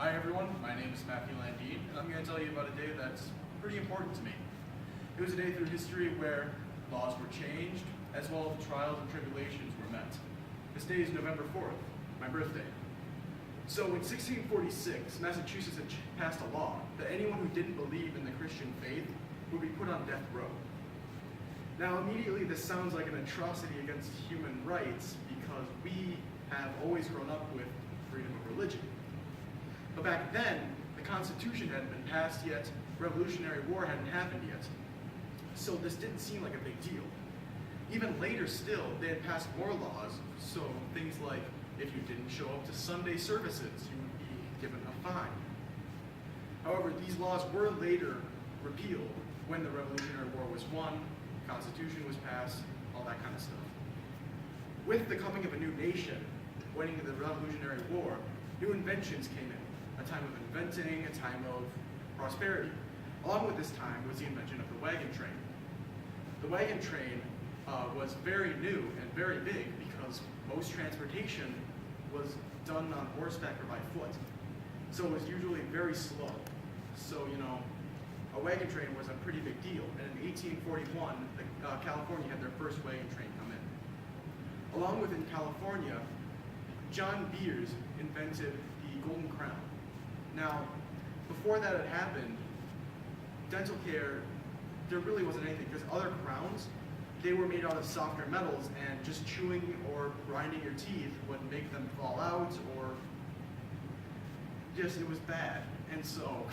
Hi everyone, my name is Matthew Landine, and I'm going to tell you about a day that's pretty important to me. It was a day through history where laws were changed, as well as trials and tribulations were met. This day is November 4th, my birthday. So in 1646, Massachusetts had passed a law that anyone who didn't believe in the Christian faith would be put on death row. Now immediately this sounds like an atrocity against human rights because we have always grown up with freedom of religion. But back then, the Constitution hadn't been passed yet, Revolutionary War hadn't happened yet. So this didn't seem like a big deal. Even later still, they had passed more laws, so things like if you didn't show up to Sunday services, you would be given a fine. However, these laws were later repealed when the Revolutionary War was won, Constitution was passed, all that kind of stuff. With the coming of a new nation, winning the Revolutionary War, new inventions came in. A time of inventing, a time of prosperity. Along with this time was the invention of the wagon train. The wagon train was very new and very big because most transportation was done on horseback or by foot. So it was usually very slow. So, a wagon train was a pretty big deal. And in 1841, California had their first wagon train come in. Along with in California, John Beers invented the golden crown. Now, before that had happened, dental care, there really wasn't anything, because other crowns, they were made out of softer metals, and just chewing or grinding your teeth would make them fall out, or just, it was bad. And so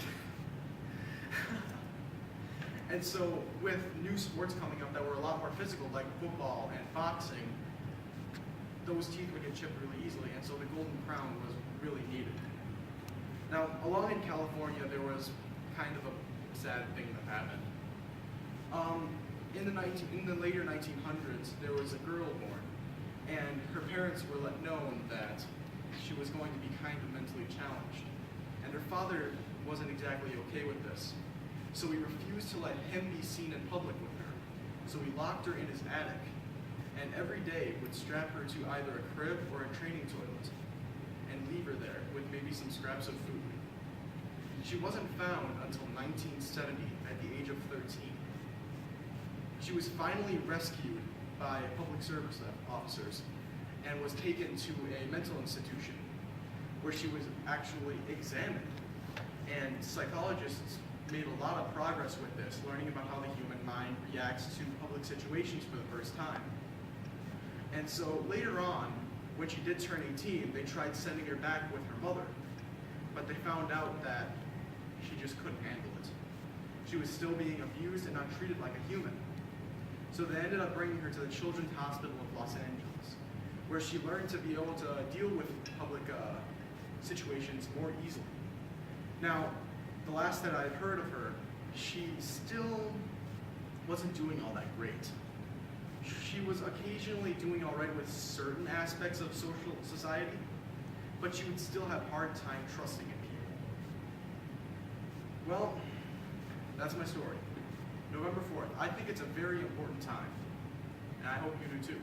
with new sports coming up that were a lot more physical, like football and boxing, those teeth would get chipped really easily, and so the golden crown was really needed. Now, along in California, there was kind of a sad thing that happened. In the later 1900s, there was a girl born, and her parents were let known that she was going to be kind of mentally challenged. And her father wasn't exactly okay with this. So he refused to let him be seen in public with her. So he locked her in his attic, and every day would strap her to either a crib or a training toilet, and leave her there with maybe some scraps of food. She wasn't found until 1970 at the age of 13. She was finally rescued by public service officers and was taken to a mental institution where she was actually examined. And psychologists made a lot of progress with this, learning about how the human mind reacts to public situations for the first time. And so later on, when she did turn 18, they tried sending her back with her mother, but they found out that she just couldn't handle it. She was still being abused and not treated like a human. So they ended up bringing her to the Children's Hospital of Los Angeles, where she learned to be able to deal with public situations more easily. Now, the last that I've heard of her, she still wasn't doing all that great. She was occasionally doing all right with certain aspects of social society, but she would still have a hard time trusting in people. Well, that's my story. November 4th. I think it's a very important time, and I hope you do too.